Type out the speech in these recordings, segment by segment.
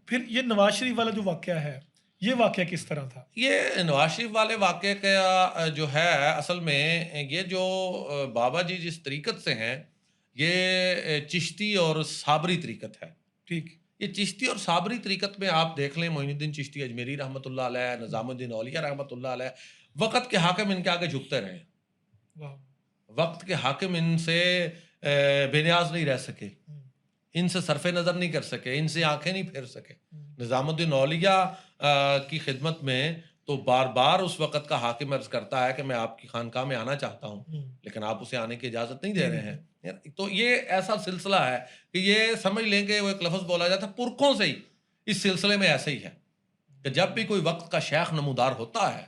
پھر یہ نواز شریف والا جو واقعہ ہے، یہ واقعہ کس طرح تھا؟ یہ نواز شریف والے واقعے کا جو ہے اصل میں یہ جو بابا جی جس طریقت سے ہیں یہ چشتی اور صابری طریقت ہے. ٹھیک. یہ چشتی اور صابری طریقت میں آپ دیکھ لیں معین الدین چشتی اجمیری رحمۃ اللہ علیہ، نظام الدین اولیاء رحمۃ اللہ علیہ، وقت کے حاکم ان کے آگے جھکتے رہے. واہ. وقت کے حاکم ان سے بے نیاز نہیں رہ سکے، ان سے صرف نظر نہیں کر سکے، ان سے آنکھیں نہیں پھیر سکے. نظام الدین اولیاء کی خدمت میں تو بار بار اس وقت کا حاکم عرض کرتا ہے کہ میں آپ کی خانقاہ میں آنا چاہتا ہوں، لیکن آپ اسے آنے کی اجازت نہیں دے رہے ہیں. تو یہ ایسا سلسلہ ہے کہ یہ سمجھ لیں کہ وہ ایک لفظ بولا جاتا ہے پرکھوں سے ہی اس سلسلے میں ایسے ہی ہے کہ جب بھی کوئی وقت کا شیخ نمودار ہوتا ہے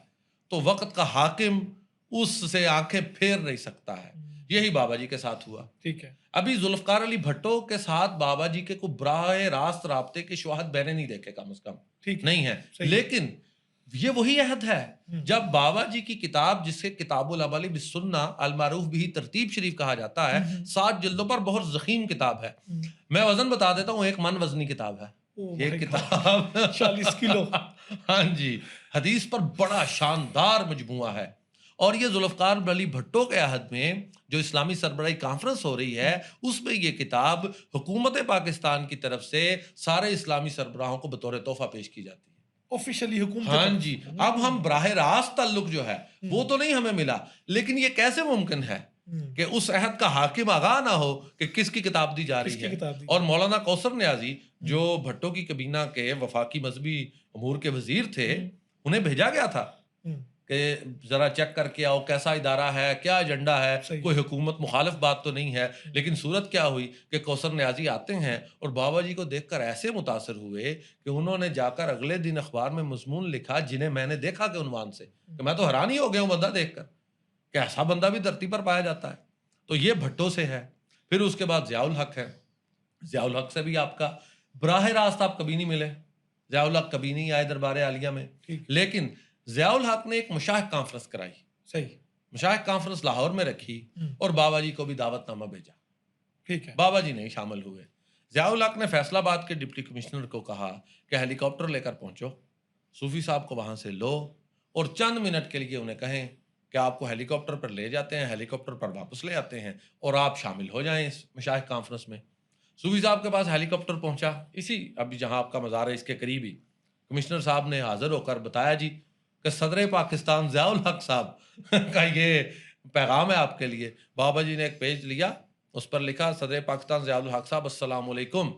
تو وقت کا حاکم اس سے آنکھیں پھیر نہیں سکتا ہے. یہی بابا جی کے ساتھ ہوا. ٹھیک ہے. ابھی ذوالفقار علی بھٹو کے ساتھ بابا جی کے کوئی براہ راست رابطے کے شواہد میں نے نہیں دیکھے، کم از کم نہیں ہے. لیکن یہ وہی عہد ہے جب بابا جی کی کتاب جسے کتاب العمل بالسنہ المعروف بھی ترتیب شریف کہا جاتا ہے، 7 جلدوں پر بہت ضخیم کتاب ہے. میں وزن بتا دیتا ہوں، 1 من وزنی کتاب ہے یہ کتاب. 40 کلو. ہاں جی، حدیث پر بڑا شاندار مجموعہ ہے. اور یہ ذوالفقار علی بھٹو کے عہد میں جو اسلامی سربراہی کانفرنس ہو رہی ہے اس میں یہ کتاب حکومت پاکستان کی طرف سے سارے اسلامی سربراہوں کو بطور تحفہ پیش کی جاتی ہے. آفیشلی حکومت. ہاں جی. اب ہم براہ راست تعلق جو ہے وہ تو نہیں ہمیں ملا، لیکن یہ کیسے ممکن ہے کہ اس عہد کا حاکم آگاہ نہ ہو کہ کس کی کتاب دی جا رہی ہے. اور مولانا کوثر نیازی جو بھٹو کی کابینہ کے وفاقی مذہبی امور کے وزیر تھے، انہیں بھیجا گیا تھا کہ ذرا چیک کر کے آؤ کیسا ادارہ ہے، کیا ایجنڈا ہے، کوئی حکومت مخالف بات تو نہیں ہے. لیکن صورت کیا ہوئی کہ کوثر نیازی آتے ہیں اور بابا جی کو دیکھ کر ایسے متاثر ہوئے کہ انہوں نے جا کر اگلے دن اخبار میں مضمون لکھا جنہیں میں نے دیکھا کہ عنوان سے کہ میں تو حیران ہی ہو گیا ہوں بندہ دیکھ کر کہ ایسا بندہ بھی دھرتی پر پایا جاتا ہے. تو یہ بھٹو سے ہے. پھر اس کے بعد ضیاء الحق ہے. ضیاء الحق سے بھی آپ کا براہ راست آپ کبھی نہیں ملے. ضیاء الحق کبھی نہیں آئے دربار عالیہ میں. لیکن ضیاء الحق نے ایک مشاہد کانفرنس کرائی. صحیح. مشاہد کانفرنس لاہور میں رکھی اور بابا جی کو بھی دعوت نامہ بھیجا. ٹھیک ہے. بابا جی نہیں شامل ہوئے. ضیاء الحق نے فیصل آباد کے ڈپٹی کمشنر کو کہا کہ ہیلی کاپٹر لے کر پہنچو، صوفی صاحب کو وہاں سے لو اور چند منٹ کے لیے انہیں کہیں کہ آپ کو ہیلی کاپٹر پر لے جاتے ہیں، ہیلی کاپٹر پر واپس لے آتے ہیں اور آپ شامل ہو جائیں اس مشاہد کانفرنس میں. صوفی صاحب کے پاس ہیلی کاپٹر پہنچا، اسی ابھی جہاں آپ کا مزار ہے اس کے قریب ہی. کمشنر صاحب نے حاضر ہو کر بتایا جی کہ صدر پاکستان ضیاء الحق صاحب کا یہ پیغام ہے آپ کے لیے. بابا جی نے ایک پیج لیا، اس پر لکھا صدر پاکستان ضیاء الحق صاحب السلام علیکم،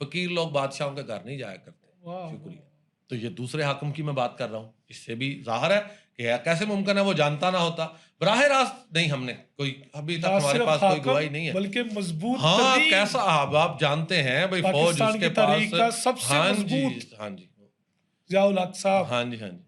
فقیر لوگ بادشاہوں کے گھر نہیں جایا کرتے. شکریہ. تو یہ دوسرے حاکم کی میں بات کر رہا ہوں. اس سے بھی ظاہر ہے کہ کیسے ممکن ہے وہ جانتا نہ ہوتا. براہ راست نہیں، ہم نے کوئی ابھی تک ہمارے پاس کوئی گواہی نہیں ہے بلکہ مضبوط. ہاں کیسا آپ جانتے ہیں بھائی فوج اس کے پاس. سب سے مضبوط ہاں جی ضیاء الحق صاحب. ہاں جی ہاں جی.